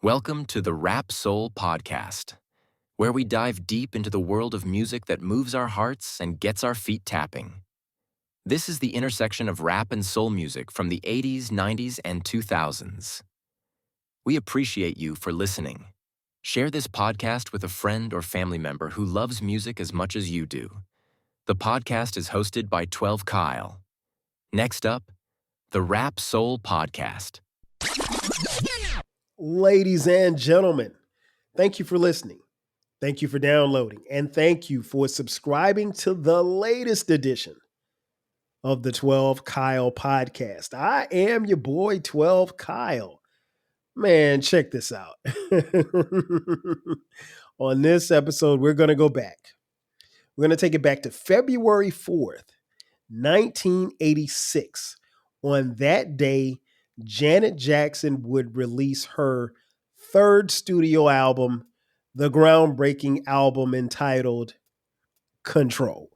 Welcome to the Rap Soul Podcast, where we dive deep into the world of music that moves our hearts and gets our feet tapping. This is the intersection of rap and soul music from the 80s, 90s, and 2000s. We appreciate you for listening. Share this podcast with a friend or family member who loves music as much as you do. The podcast is hosted by 12 Kyle. Next up, the Rap Soul Podcast. Ladies and gentlemen, thank you for listening. Thank you for downloading. And thank you for subscribing to the latest edition of the 12 Kyle podcast. I am your boy, 12 Kyle. Man, check this out. On this episode, we're going to go back. We're going to take it back to February 4th, 1986. On that day, Janet Jackson would release her third studio album, the groundbreaking album entitled Control.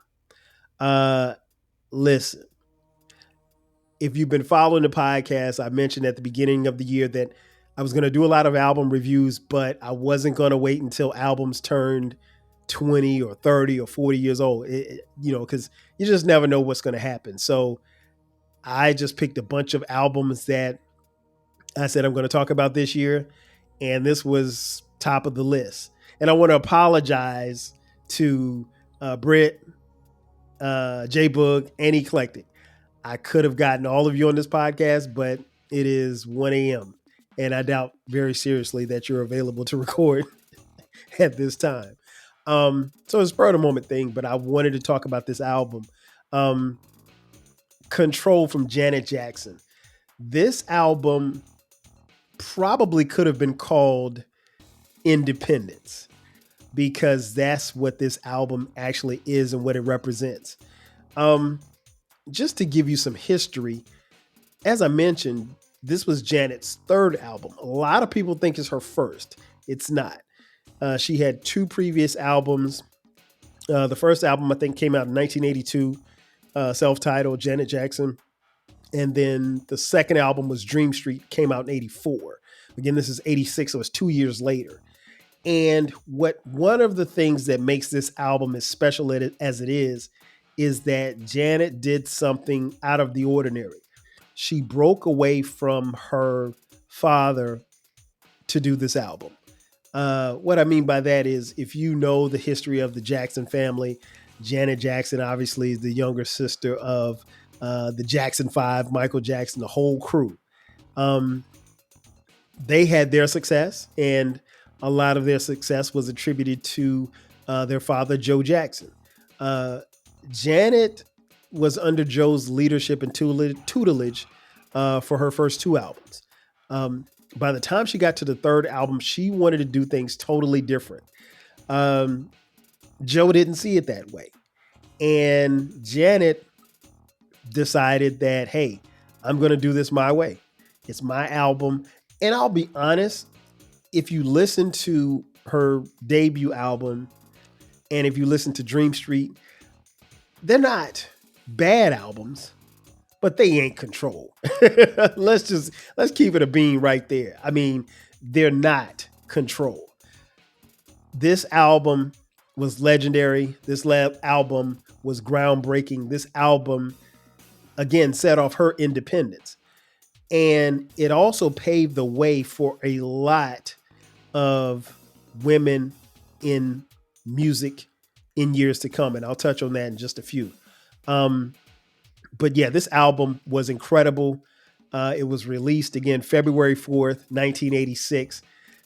Listen, if you've been following the podcast, I mentioned at the beginning of the year that I was going to do a lot of album reviews, but I wasn't going to wait until albums turned 20 or 30 or 40 years old, because you just never know what's going to happen. So I just picked a bunch of albums that I said I'm going to talk about this year, and this was top of the list. And I want to apologize to Britt, J Boog, and Eclectic. I could have gotten all of you on this podcast, but it is 1 a.m. and I doubt very seriously that you're available to record at this time. So it's a spur of the moment thing, but I wanted to talk about this album. Control from Janet Jackson. This album probably could have been called Independence, because that's what this album actually is and what it represents. Just to give you some history, as I mentioned, this was Janet's third album. A lot of people think it's her first. It's not. She had two previous albums. The first album, I think, came out in 1982, self-titled Janet Jackson. And then the second album was Dream Street, came out in 84. Again, this is 86, so it's 2 years later. And one of the things that makes this album as special as it is that Janet did something out of the ordinary. She broke away from her father to do this album. What I mean by that is, if you know the history of the Jackson family, Janet Jackson obviously is the younger sister of the Jackson 5, Michael Jackson, the whole crew. They had their success, and a lot of their success was attributed to their father, Joe Jackson. Janet was under Joe's leadership and tutelage for her first two albums. By the time she got to the third album, she wanted to do things totally different. Joe didn't see it that way. And Janet decided that, hey, I'm going to do this my way. It's my album. And I'll be honest, if you listen to her debut album and if you listen to Dream Street, they're not bad albums, but they ain't Control. Let's keep it a bean right there. I mean, they're not Control. This album was legendary. This album was groundbreaking. This album, again, set off her independence. And it also paved the way for a lot of women in music in years to come. And I'll touch on that in just a few. But yeah, this album was incredible. It was released again, February 4th, 1986.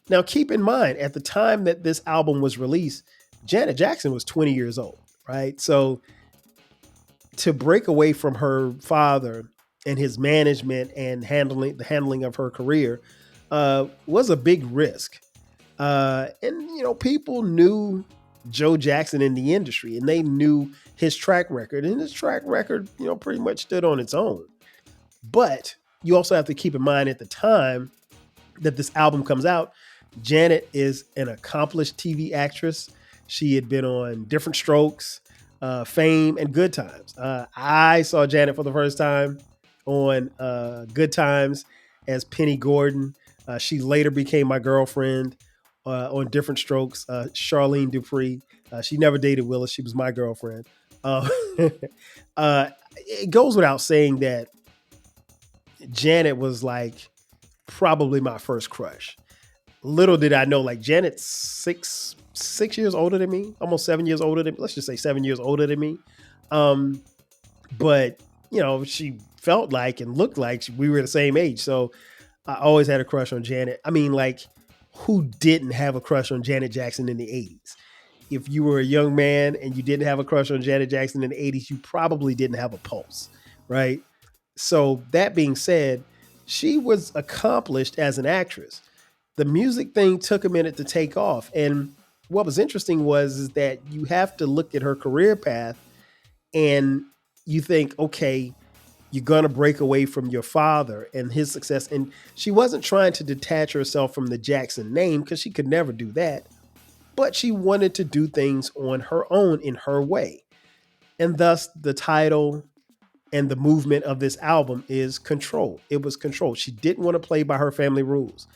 Now, keep in mind, at the time that this album was released, Janet Jackson was 20 years old, right? So to break away from her father and his management and the handling of her career was a big risk. And people knew Joe Jackson in the industry, and they knew his track record, and his track record, pretty much stood on its own. But you also have to keep in mind, at the time that this album comes out, Janet is an accomplished TV actress. She had been on Different Strokes, Fame, and Good Times. I saw Janet for the first time on Good Times as Penny Gordon. She later became my girlfriend on Different Strokes. Charlene Dupree. She never dated Willis. She was my girlfriend. Uh, it goes without saying that Janet was like probably my first crush. Little did I know, like Janet's 6 years older than me, almost 7 years older than me. Let's just say 7 years older than me. But she felt like and looked like we were the same age. So I always had a crush on Janet. I mean, like, who didn't have a crush on Janet Jackson in the 80s? If you were a young man and you didn't have a crush on Janet Jackson in the 80s, you probably didn't have a pulse, right? So that being said, she was accomplished as an actress. The music thing took a minute to take off. And what was interesting is that you have to look at her career path and you think, okay, you're going to break away from your father and his success. And she wasn't trying to detach herself from the Jackson name because she could never do that. But she wanted to do things on her own in her way. And thus the title and the movement of this album is Control. It was Control. She didn't want to play by her family rules.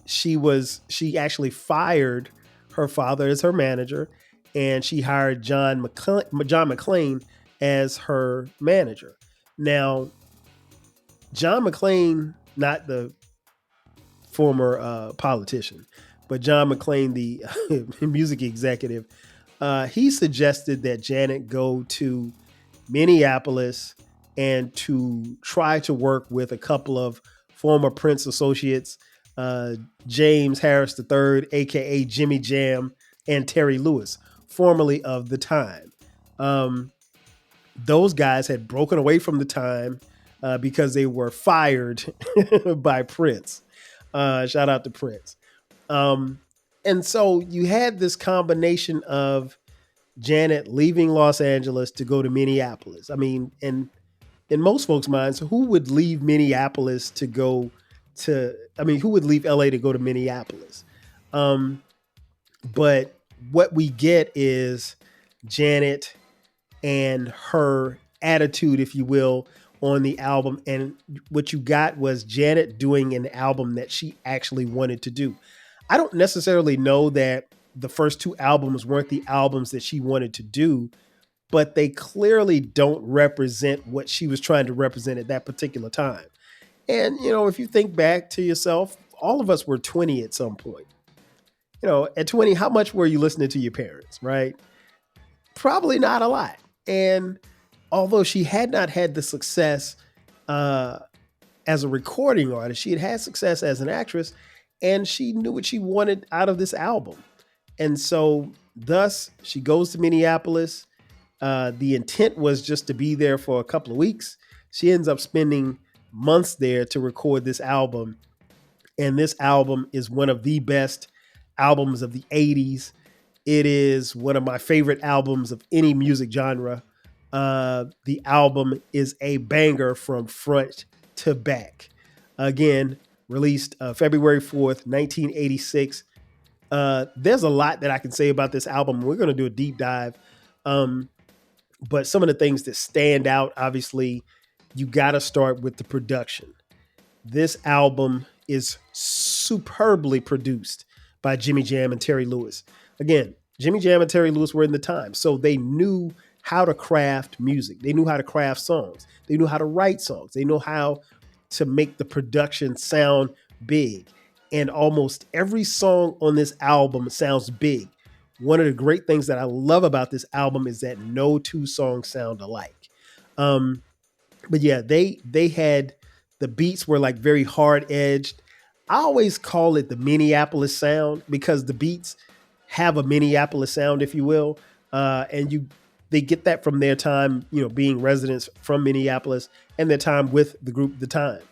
She actually fired her father as her manager, and she hired John McClane as her manager. Now, John McClane, not the former politician, but John McClane, the music executive, he suggested that Janet go to Minneapolis and to try to work with a couple of former Prince associates, James Harris III, aka Jimmy Jam, and Terry Lewis, formerly of The Time. Those guys had broken away from The Time because they were fired by Prince. Shout out to Prince. And so you had this combination of Janet leaving Los Angeles to go to Minneapolis. I mean, and in most folks' minds, who would leave Minneapolis to go who would leave LA to go to Minneapolis? But what we get is Janet and her attitude, if you will, on the album. And what you got was Janet doing an album that she actually wanted to do. I don't necessarily know that the first two albums weren't the albums that she wanted to do, but they clearly don't represent what she was trying to represent at that particular time. And, if you think back to yourself, all of us were 20 at some point. At 20, how much were you listening to your parents, right? Probably not a lot. And although she had not had the success as a recording artist, she had had success as an actress, and she knew what she wanted out of this album. And so thus she goes to Minneapolis. The intent was just to be there for a couple of weeks. She ends up spending months there to record this album. And this album is one of the best albums of the 80s. It is one of my favorite albums of any music genre. The album is a banger from front to back. Again, released February 4th, 1986. There's a lot that I can say about this album. We're going to do a deep dive. But some of the things that stand out, obviously, you got to start with the production. This album is superbly produced by Jimmy Jam and Terry Lewis. Again, Jimmy Jam and Terry Lewis were in The Time, so they knew how to craft music. They knew how to craft songs. They knew how to write songs. They know how to make the production sound big. And almost every song on this album sounds big. One of the great things that I love about this album is that no two songs sound alike. But yeah, they had, the beats were like very hard edged. I always call it the Minneapolis sound because the beats have a Minneapolis sound, if you will. And they get that from their time, being residents from Minneapolis and their time with the group The Time.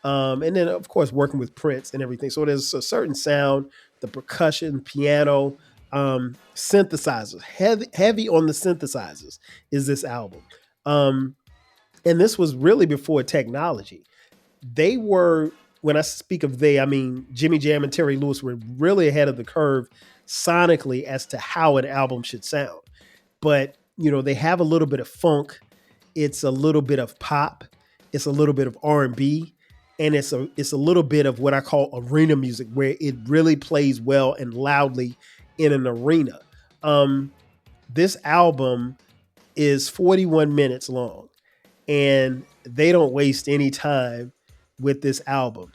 And then, of course, working with Prince and everything. So there's a certain sound, the percussion, piano, synthesizers, heavy on the synthesizers is this album. And this was really before technology. They were, when I speak of they, I mean Jimmy Jam and Terry Lewis were really ahead of the curve sonically as to how an album should sound. But, they have a little bit of funk. It's a little bit of pop. It's a little bit of R&B. and it's a little bit of what I call arena music, where it really plays well and loudly in an arena. Um, this album is 41 minutes long, and they don't waste any time with this album.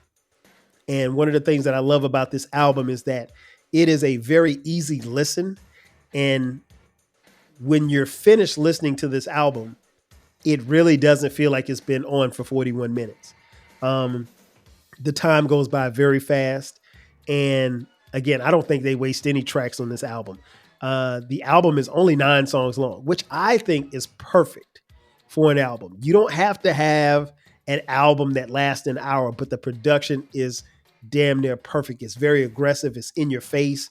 And one of the things that I love about this album is that it is a very easy listen. And when you're finished listening to this album, it really doesn't feel like it's been on for 41 minutes. Um, the time goes by very fast. And again, I don't think they waste any tracks on this album. The album is only 9 songs long, which I think is perfect for an album. You don't have to have an album that lasts an hour, but the production is damn near perfect. It's very aggressive, it's in your face,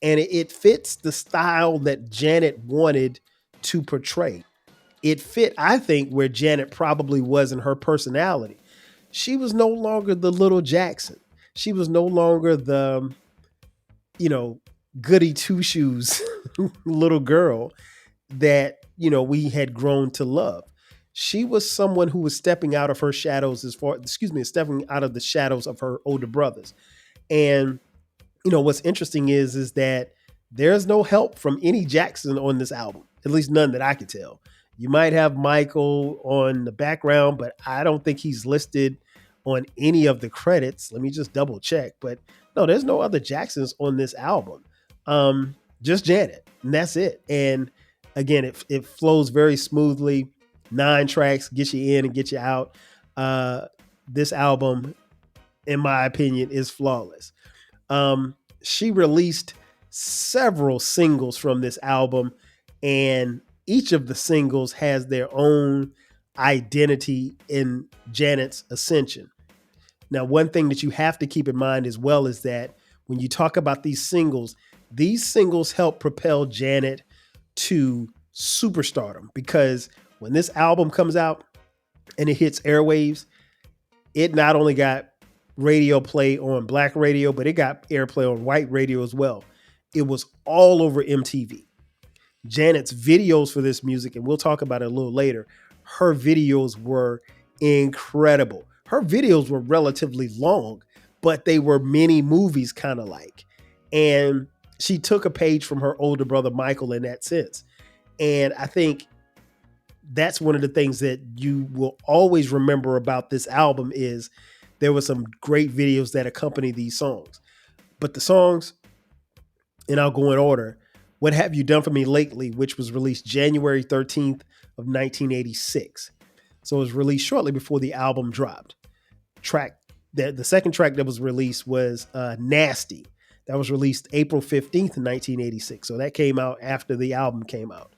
and it fits the style that Janet wanted to portray. It fit, I think, where Janet probably was in her personality. She was no longer the little Jackson. She was no longer the, you know, goody two shoes little girl that, we had grown to love. She was someone who was stepping out of her shadows stepping out of the shadows of her older brothers. And what's interesting is that there's no help from any Jackson on this album, at least none that I could tell. You might have Michael on the background, but I don't think he's listed on any of the credits. Let me just double check. But no, there's no other Jacksons on this album. Just Janet, and that's it. And again, it flows very smoothly. 9 tracks, get you in and get you out. This album, in my opinion, is flawless. She released several singles from this album, and each of the singles has their own identity in Janet's ascension. Now, one thing that you have to keep in mind as well is that when you talk about these singles help propel Janet to superstardom, because when this album comes out and it hits airwaves, it not only got radio play on black radio, but it got airplay on white radio as well. It was all over MTV. Janet's videos for this music, and we'll talk about it a little later, her videos were incredible. Her videos were relatively long, but they were mini movies kind of like. And she took a page from her older brother, Michael, in that sense. And I think that's one of the things that you will always remember about this album is there were some great videos that accompany these songs. But the songs, and I'll go in order, What Have You Done For Me Lately, which was released January 13th of 1986. So it was released shortly before the album dropped. The second track that was released was Nasty. That was released April 15th, 1986. So that came out after the album came out.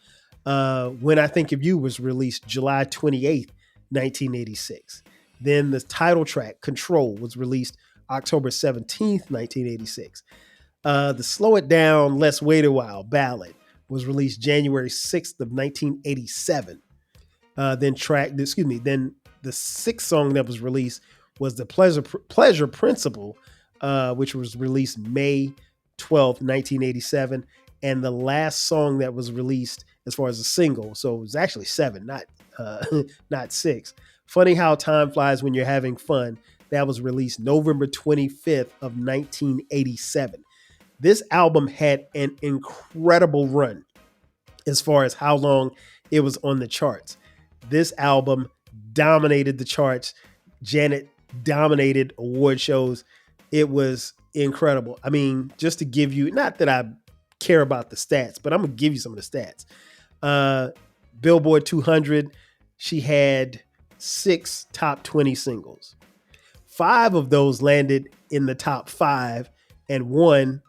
When I Think of You was released July 28th, 1986. Then the title track, Control, was released October 17th, 1986. The Slow It Down, Let's Wait a While ballad was released January 6th of 1987. Then the sixth song that was released was the Pleasure Principle, which was released May 12th, 1987. And the last song that was released as far as a single, so it was actually 7, not 6. Funny How Time Flies When You're Having Fun. That was released November 25th of 1987. This album had an incredible run as far as how long it was on the charts. This album dominated the charts. Janet dominated award shows. It was incredible. I mean, just to give you, not that I care about the stats, but I'm going to give you some of the stats. Billboard 200, she had 6 top 20 singles. 5 of those landed in the top 5, and 1,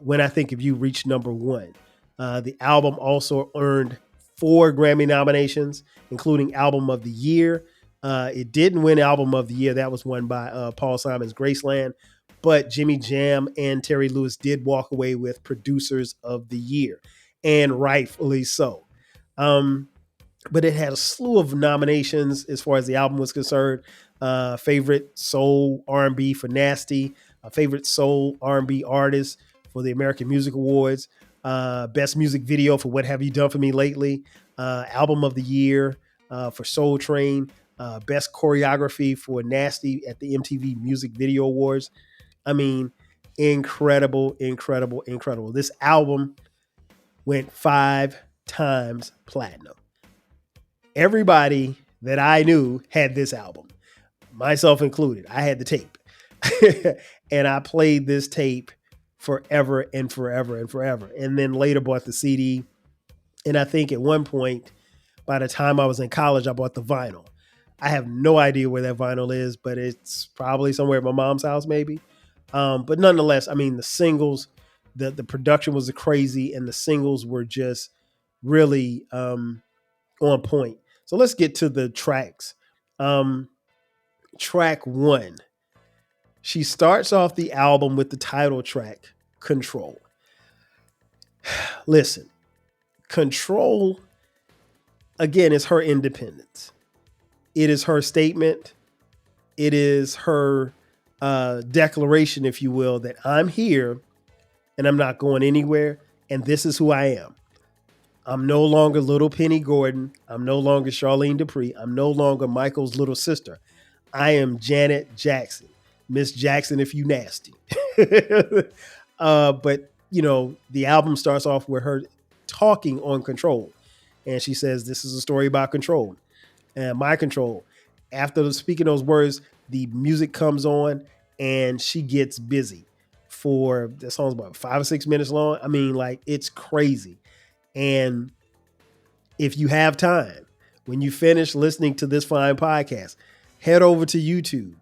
When I Think of You, reached number 1. The album also earned 4 Grammy nominations, including Album of the Year. It didn't win Album of the Year. That was won by Paul Simon's Graceland. But Jimmy Jam and Terry Lewis did walk away with Producers of the Year, and rightfully so. But it had a slew of nominations as far as the album was concerned. Favorite Soul R&B for Nasty, Favorite Soul R&B Artist for the American Music Awards, Best Music Video for What Have You Done For Me Lately, Album of the Year for Soul Train, best choreography for Nasty at the MTV Music Video Awards. I mean, incredible, incredible, incredible. This album went 5 times platinum. Everybody that I knew had this album, myself included. I had the tape. And I played this tape forever and forever and forever. And then later bought the CD. And I think at one point, by the time I was in college, I bought the vinyl. I have no idea where that vinyl is, but it's probably somewhere at my mom's house, maybe. But nonetheless, I mean, the singles, the production was crazy, and the singles were just really on point. So let's get to the tracks. Track 1. She starts off the album with the title track, Control. Listen, Control, again, is her independence. It is her statement. It is her declaration, if you will, that I'm here and I'm not going anywhere. And this is who I am. I'm no longer little Penny Gordon. I'm no longer Charlene Dupree. I'm no longer Michael's little sister. I am Janet Jackson. Miss Jackson, if you nasty. But, you know, the album starts off with her talking on Control. And she says, this is a story about control and my control. After speaking those words, the music comes on and she gets busy for, the song's about 5 or 6 minutes long. I mean, like, it's crazy. And if you have time, when you finish listening to this fine podcast, head over to YouTube,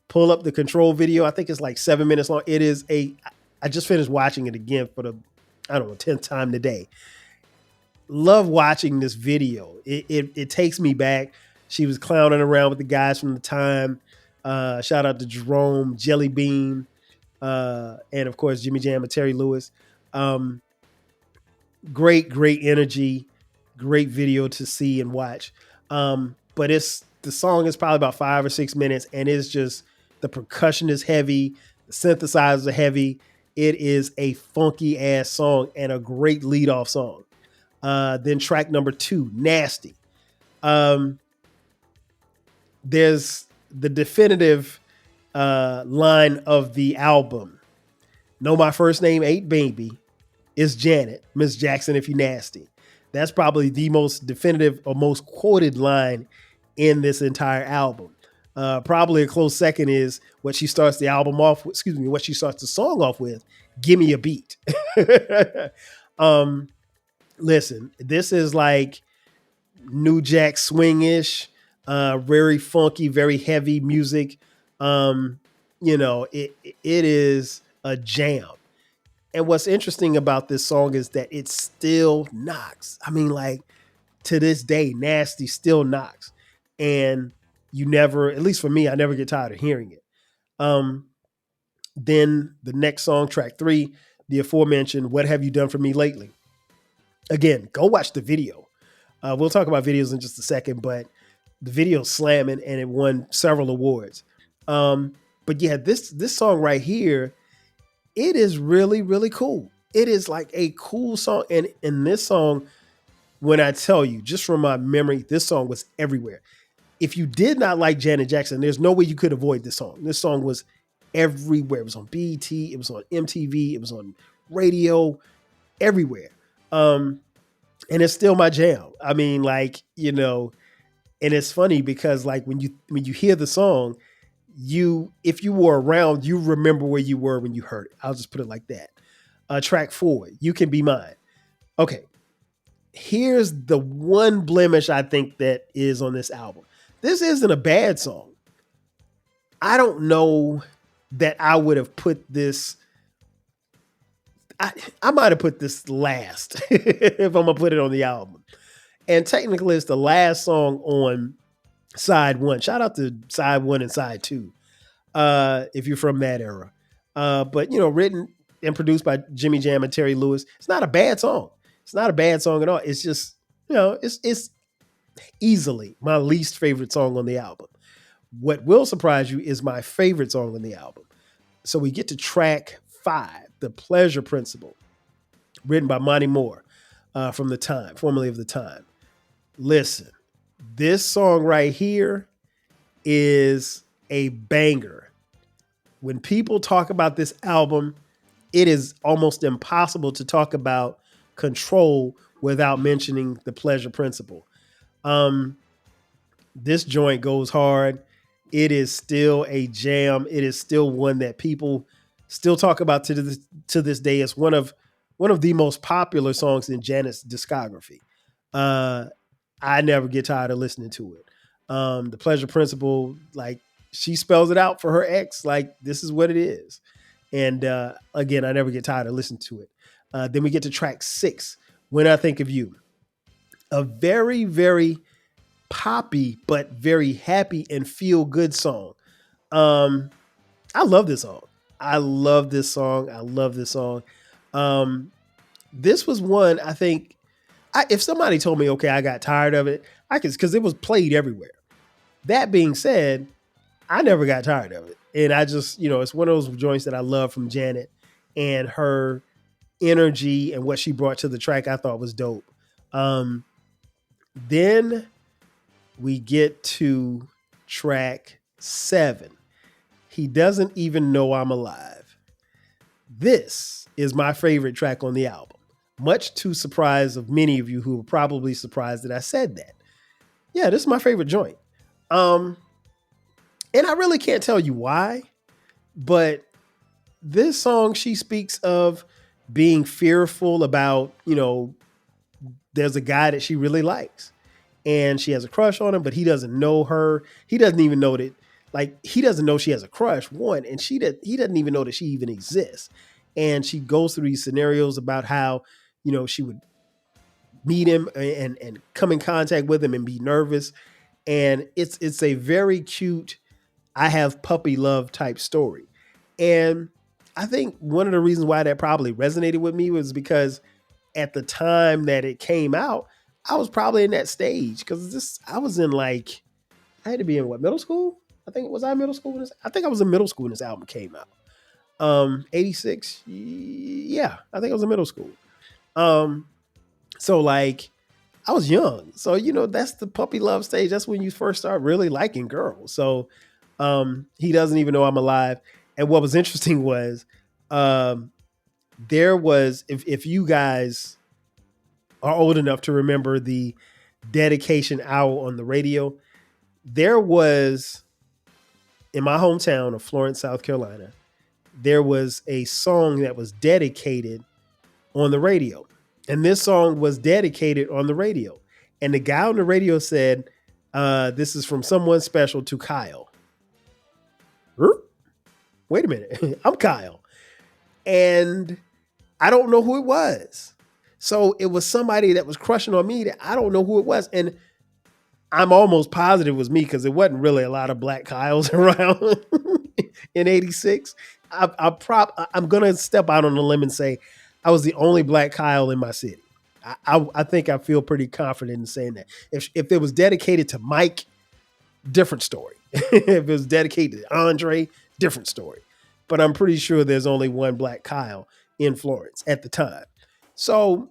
pull up the Control video. I think it's like 7 minutes long. I just finished watching it again for the, 10th time today. Love watching this video. It takes me back. She was clowning around with the guys from the time. Shout out to Jerome, Jelly Bean, and of course, Jimmy Jam and Terry Lewis. Great energy, great video to see and watch. But the song is probably about 5 or 6 minutes, and it's just, the percussion is heavy, the synthesizers are heavy. It is a funky ass song and a great lead off song. Then track number 2, Nasty. There's the definitive line of the album. Know my first name ain't baby. It's Janet, Miss Jackson, if you nasty. That's probably the most definitive or most quoted line in this entire album. Probably a close second is what she starts the album off with, what she starts the song off with, Give Me a Beat. Listen, this is like New Jack swing-ish, very funky, very heavy music. It is a jam. And what's interesting about this song is that it still knocks. I mean, like, to this day, Nasty still knocks. And you never, at least for me, I never get tired of hearing it. Then the next song, track 3, the aforementioned What Have You Done For Me Lately? Again, go watch the video. We'll talk about videos in just a second, but the video's slamming and it won several awards. But yeah, this song right here, it is really, really cool. It is like a cool song. And in this song, when I tell you, just from my memory, this song was everywhere. If you did not like Janet Jackson, there's no way you could avoid this song. This song was everywhere. It was on BET, it was on MTV, it was on radio, everywhere. And it's still my jam. I mean, like, and it's funny because, like, when you hear the song, if you were around, you remember where you were when you heard it. I'll just put it like that. Track 4, You Can Be Mine. Okay. Here's the one blemish I think that is on this album. This isn't a bad song. I don't know that I would have put this. I might have put this last if I'm going to put it on the album. And technically, it's the last song on side 1. Shout out to side 1 and side 2. If you're from that era. But, written and produced by Jimmy Jam and Terry Lewis. It's not a bad song. It's not a bad song at all. It's just, it's easily my least favorite song on the album. What will surprise you is my favorite song on the album. So we get to track 5, The Pleasure Principle, written by Monty Moore from The Time, formerly of The Time. Listen, This song right here is a banger. When people talk about this album, it is almost impossible to talk about Control without mentioning the Pleasure Principle. Um, this joint goes hard. It is still a jam. It is still one that people still talk about to this day. It's one of the most popular songs in Janet's discography. Uh, I never get tired of listening to it. The Pleasure Principle, like she spells it out for her ex, like this is what it is. And again, I never get tired of listening to it. Then we get to track 6, When I Think of You, a very, very poppy but very happy and feel good song. Um, I love this song. I love this song. I love this song. Um, this was one I think if somebody told me, okay, I got tired of it, I could because it was played everywhere. That being said, I never got tired of it, and I just it's one of those joints that I love from Janet, and her energy and what she brought to the track I thought was dope. Then we get to track 7. He Doesn't Even Know I'm Alive. This is my favorite track on the album, much to surprise of many of you who were probably surprised that I said that. Yeah, this is my favorite joint. Um, and I really can't tell you why, but this song, she speaks of being fearful about, there's a guy that she really likes and she has a crush on him, but he doesn't know her. He doesn't even know that, like, he doesn't know she has a crush, one, and he doesn't even know that she even exists. And she goes through these scenarios about how, she would meet him and come in contact with him and be nervous. And it's a very cute, I have puppy love type story. And I think one of the reasons why that probably resonated with me was because at the time that it came out, I was probably in that stage because I was in like, I had to be in what, middle school? Was I middle school when this? I think I was in middle school when this album came out. 86. Yeah, I think I was in middle school. Um, so like I was young. So, that's the puppy love stage. That's when you first start really liking girls. So he doesn't even know I'm alive. And what was interesting was um, there was, if you guys are old enough to remember the dedication hour on the radio, there was in my hometown of Florence, South Carolina, there was a song that was dedicated on the radio. And this song was dedicated on the radio. And the guy on the radio said, this is from someone special to Kyle. Wait a minute. I'm Kyle. And I don't know who it was. So it was somebody that was crushing on me that I don't know who it was. And I'm almost positive it was me because there wasn't really a lot of black Kyles around in 86. I'm going to step out on a limb and say I was the only black Kyle in my city. I think I feel pretty confident in saying that. If it was dedicated to Mike, different story. If it was dedicated to Andre, different story. But I'm pretty sure there's only one black Kyle in Florence at the time. So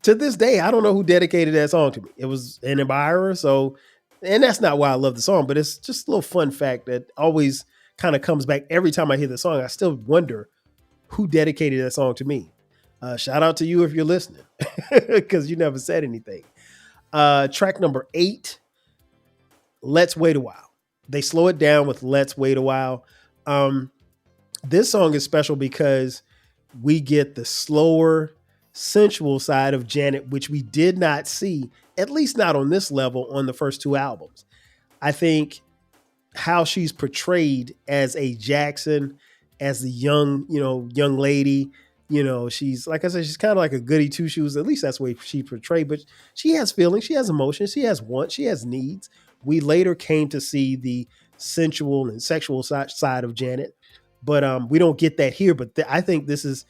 to this day, I don't know who dedicated that song to me. It was an admirer. So, and that's not why I love the song, but it's just a little fun fact that always kind of comes back every time I hear the song. I still wonder who dedicated that song to me. Shout out to you if you're listening, because you never said anything. Track number 8, Let's Wait a While. They slow it down with Let's Wait a While. This song is special because we get the slower, sensual side of Janet, which we did not see, at least not on this level, on the first 2 albums. I think how she's portrayed as a Jackson, as the young lady, she's, like I said, she's kind of like a goody two shoes. At least that's the way she portrayed, but she has feelings, she has emotions, she has wants, she has needs. We later came to see the sensual and sexual side of Janet, but we don't get that here. But I think this is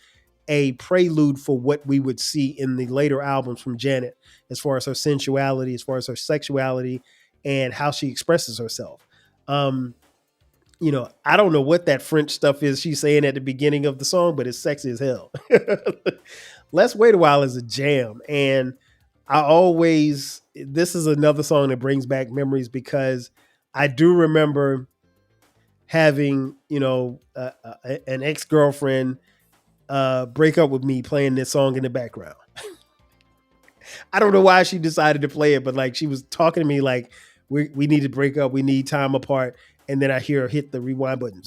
a prelude for what we would see in the later albums from Janet, as far as her sensuality, as far as her sexuality, and how she expresses herself. I don't know what that French stuff is she's saying at the beginning of the song, but it's sexy as hell. Let's Wait a While is a jam. And this is another song that brings back memories because I do remember having, an ex girlfriend break up with me playing this song in the background. I don't know why she decided to play it, but like she was talking to me like we need to break up, we need time apart, and then I hear her hit the rewind button,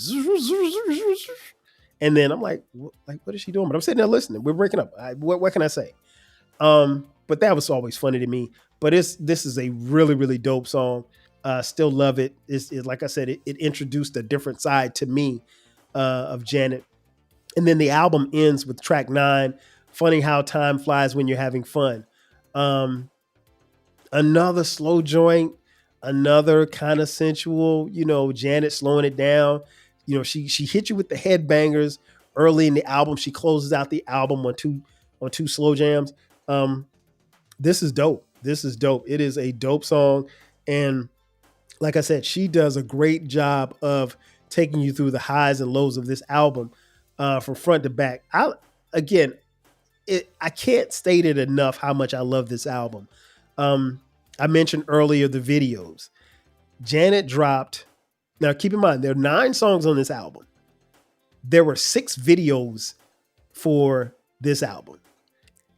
and then I'm like, what is she doing? But I'm sitting there listening. We're breaking up. What can I say? But that was always funny to me. But this is a really really dope song. Still love it. Like I said, it introduced a different side to me of Janet. And then the album ends with track 9. Funny how time flies when you're having fun. Um, Another slow joint, another kind of sensual. Janet slowing it down. She hit you with the headbangers early in the album. She closes out the album on two slow jams. Um, this is dope. This is dope. It is a dope song, and like I said, she does a great job of taking you through the highs and lows of this album from front to back. Again, I can't state it enough how much I love this album. Um, I mentioned earlier the videos. Janet dropped. Now, keep in mind, there are 9 songs on this album. There were 6 videos for this album.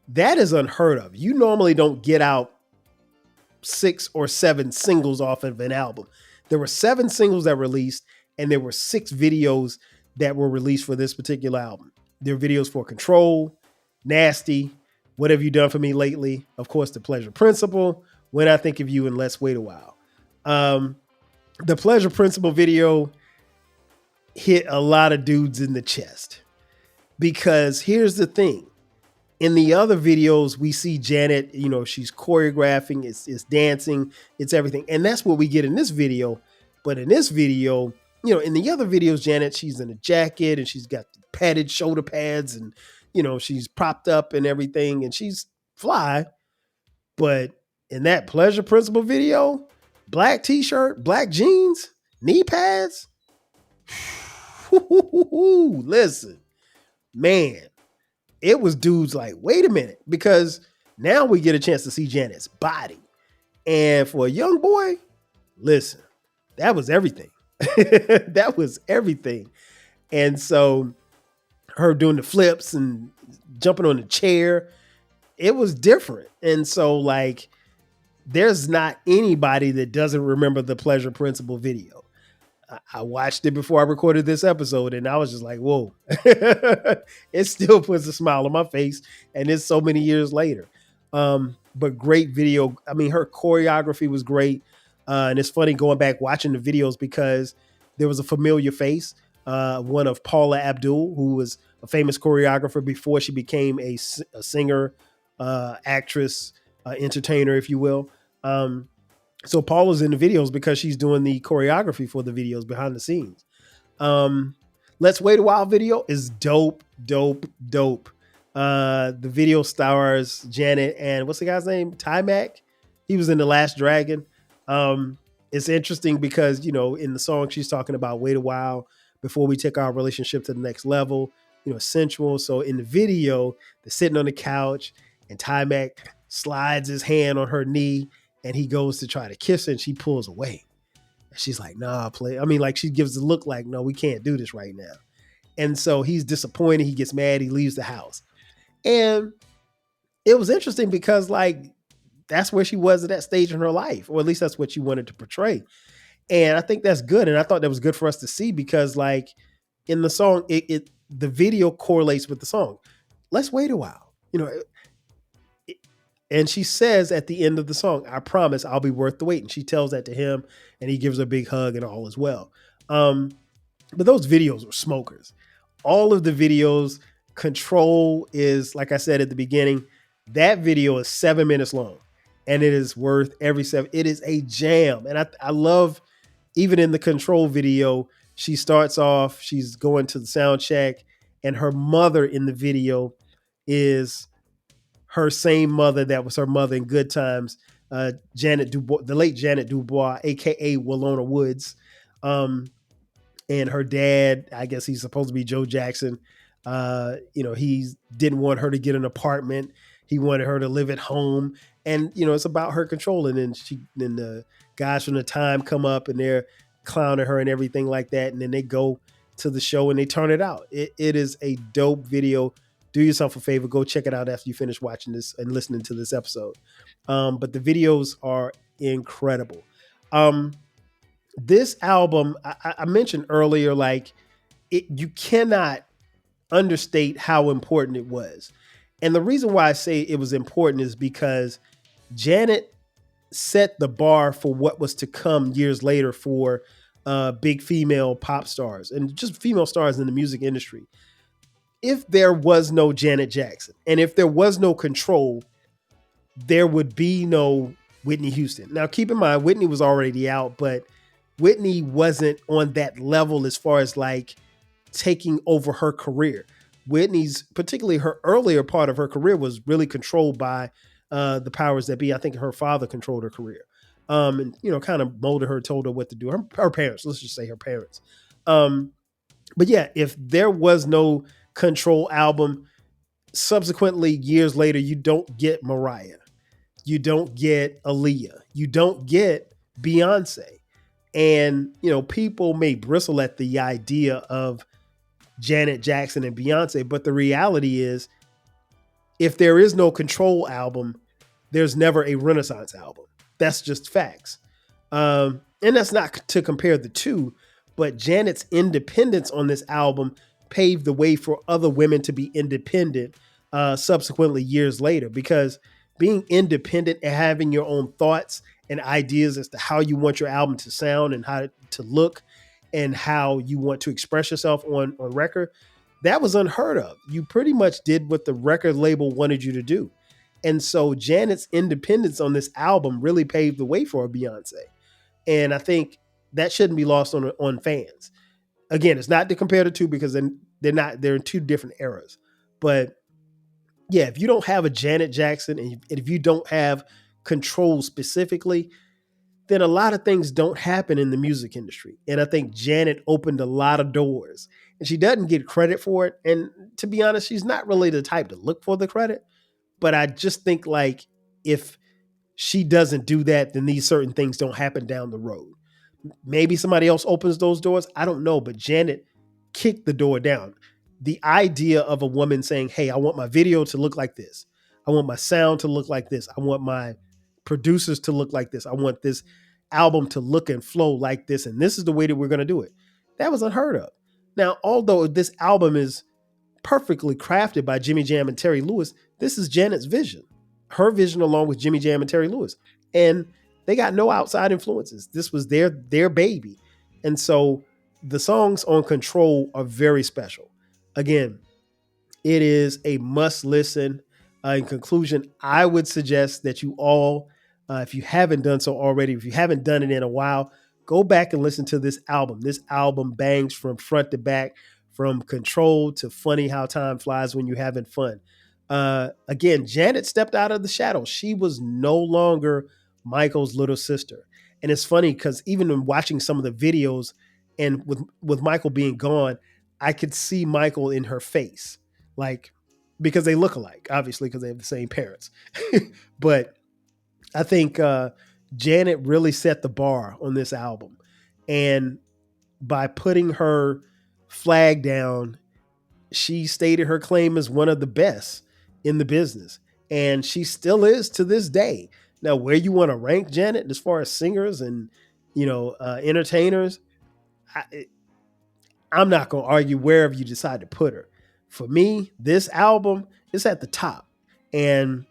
That is unheard of. You normally don't get out 6 or 7 singles off of an album. There were 7 singles that were released, and there were 6 videos that were released for this particular album. There are videos for Control, Nasty, What Have You Done For Me Lately, of course, The Pleasure Principle, When I Think of You, and Let's Wait a While. The Pleasure Principle video hit a lot of dudes in the chest because here's the thing. In the other videos, we see Janet, she's choreographing, it's dancing, it's everything. And that's what we get in this video. But in this video, in the other videos, Janet, she's in a jacket and she's got padded shoulder pads and, she's propped up and everything and she's fly. But in that Pleasure Principle video, black t-shirt, black jeans, knee pads. Listen, man, it was dudes like, wait a minute, because now we get a chance to see Janet's body. And for a young boy, listen, that was everything. That was everything. And so her doing the flips and jumping on the chair, it was different. And so like, there's not anybody that doesn't remember the Pleasure Principle video. I watched it before I recorded this episode and I was just like, whoa, it still puts a smile on my face. And it's so many years later. But great video. I mean, her choreography was great. And it's funny going back watching the videos because there was a familiar face. One of Paula Abdul, who was a famous choreographer before she became a singer, actress, entertainer, if you will. So Paula's in the videos because she's doing the choreography for the videos behind the scenes. Let's Wait a While video is dope, dope, dope. The video stars Janet and what's the guy's name? Timac. He was in The Last Dragon. It's interesting because, in the song she's talking about wait a while before we take our relationship to the next level, sensual. So in the video, they're sitting on the couch and Timac slides his hand on her knee and he goes to try to kiss her and she pulls away. And she's like, nah, play. I mean, like she gives the look like, no, we can't do this right now. And so he's disappointed. He gets mad. He leaves the house. And it was interesting because like, that's where she was at that stage in her life, or at least that's what she wanted to portray. And I think that's good. And I thought that was good for us to see because like in the song, the video correlates with the song. Let's wait a while, and she says at the end of the song, I promise I'll be worth the wait. And she tells that to him and he gives her a big hug and all as well. But those videos were smokers. All of the videos, Control is, like I said at the beginning, that video is 7 minutes long and it is worth every 7. It is a jam. And I love, even in the Control video, she starts off, she's going to the sound check and her mother in the video is her same mother that was her mother in Good Times, Janet Dubois, the late Janet Dubois, aka Walona Woods, and her dad. I guess he's supposed to be Joe Jackson. He didn't want her to get an apartment. He wanted her to live at home, and it's about her control. And then the guys from the time come up and they're clowning her and everything like that, and then they go to the show and they turn it out. It is a dope video. Do yourself a favor, go check it out after you finish watching this and listening to this episode. But the videos are incredible. This album, I mentioned earlier, like you cannot understate how important it was. And the reason why I say it was important is because Janet set the bar for what was to come years later for big female pop stars and just female stars in the music industry. If there was no Janet Jackson and if there was no Control, there would be no Whitney Houston. Now, keep in mind, Whitney was already out, but Whitney wasn't on that level as far as like taking over her career. Whitney's, particularly her earlier part of her career, was really controlled by the powers that be. I think her father controlled her career, and kind of molded her, told her what to do. Her parents, let's just say her parents. But yeah, if there was no Control album, subsequently years later, you don't get Mariah, you don't get Aaliyah, you don't get Beyonce. And, people may bristle at the idea of Janet Jackson and Beyonce, but the reality is, if there is no Control album, there's never a Renaissance album. That's just facts. And that's not to compare the two, but Janet's independence on this album paved the way for other women to be independent subsequently years later, because being independent and having your own thoughts and ideas as to how you want your album to sound and how to look and how you want to express yourself on record, that was unheard of. You pretty much did what the record label wanted you to do. And so Janet's independence on this album really paved the way for Beyonce. And I think that shouldn't be lost on fans. Again, it's not to compare the two because they're in two different eras. But yeah, if you don't have a Janet Jackson and if you don't have Control specifically, then a lot of things don't happen in the music industry. And I think Janet opened a lot of doors, and she doesn't get credit for it. And to be honest, she's not really the type to look for the credit. But I just think like if she doesn't do that, then these certain things don't happen down the road. Maybe somebody else opens those doors. I don't know. But Janet kicked the door down. The idea of a woman saying, hey, I want my video to look like this. I want my sound to look like this. I want my producers to look like this. I want this album to look and flow like this. And this is the way that we're going to do it. That was unheard of. Now, although this album is perfectly crafted by Jimmy Jam and Terry Lewis, this is Janet's vision, her vision along with Jimmy Jam and Terry Lewis. And they got no outside influences. This was their baby. And so the songs on Control are very special. Again, it is a must listen. In conclusion, I would suggest that you all, if you haven't done so already, if you haven't done it in a while, go back and listen to this album. This album bangs from front to back, from Control to Funny How Time Flies When You're Having Fun. Again, Janet stepped out of the shadows. She was no longer Michael's little sister. And it's funny because even in watching some of the videos and with Michael being gone, I could see Michael in her face, like, because they look alike, obviously, because they have the same parents. But I think Janet really set the bar on this album. And by putting her flag down, she stated her claim as one of the best in the business. And she still is to this day. Now, where you want to rank Janet as far as singers and, entertainers, I'm not going to argue wherever you decide to put her. For me, this album is at the top, and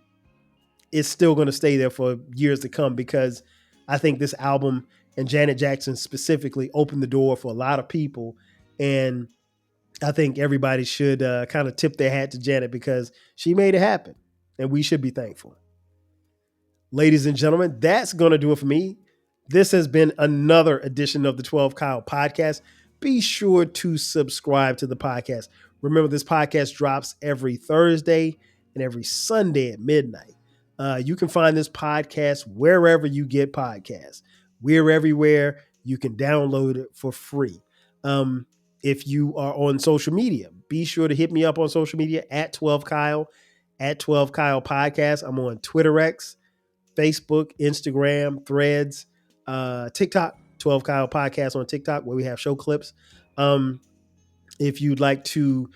it's still going to stay there for years to come because I think this album and Janet Jackson specifically opened the door for a lot of people. And I think everybody should kind of tip their hat to Janet because she made it happen, and we should be thankful. Ladies and gentlemen, that's going to do it for me. This has been another edition of the 12 Kyle podcast. Be sure to subscribe to the podcast. Remember, this podcast drops every Thursday and every Sunday at midnight. You can find this podcast wherever you get podcasts. We're everywhere. You can download it for free. If you are on social media, be sure to hit me up on social media at 12Kyle. at 12 Kyle Podcast. I'm on Twitter X, Facebook, Instagram, Threads, TikTok, 12 Kyle Podcast on TikTok, where we have show clips. If you'd like to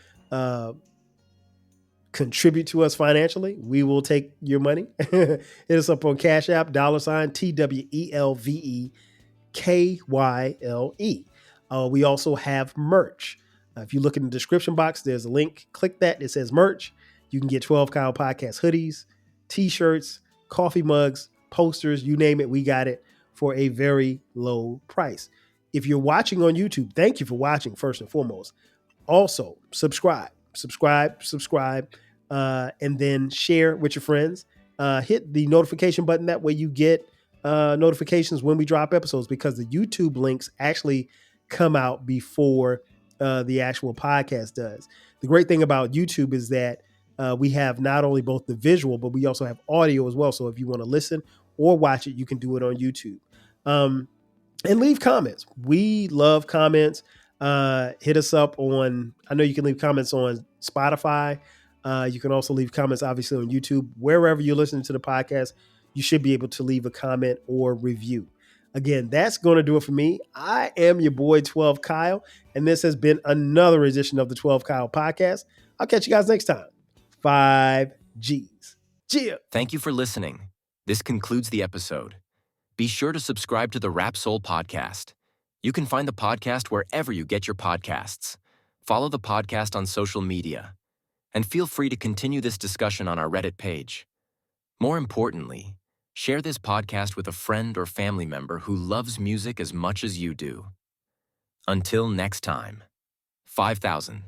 contribute to us financially, we will take your money. Hit us up on Cash App, $TWELVEKYLE. We also have merch. If you look in the description box, there's a link. Click that. It says merch. You can get 12 Kyle Podcast hoodies, t-shirts, coffee mugs, posters, you name it. We got it for a very low price. If you're watching on YouTube, thank you for watching first and foremost. Also, subscribe, and then share with your friends. Hit the notification button. That way you get notifications when we drop episodes, because the YouTube links actually come out before the actual podcast does. The great thing about YouTube is that we have not only both the visual, but we also have audio as well. So if you want to listen or watch it, you can do it on YouTube. And leave comments. We love comments. Hit us up on, I know you can leave comments on Spotify. You can also leave comments, obviously, on YouTube. Wherever you're listening to the podcast, you should be able to leave a comment or review. Again, that's going to do it for me. I am your boy, 12 Kyle, and this has been another edition of the 12 Kyle Podcast. I'll catch you guys next time. 5 Gs. Cheers. Thank you for listening. This concludes the episode. Be sure to subscribe to the Rap Soul Podcast. You can find the podcast wherever you get your podcasts. Follow the podcast on social media. And feel free to continue this discussion on our Reddit page. More importantly, share this podcast with a friend or family member who loves music as much as you do. Until next time, 5,000.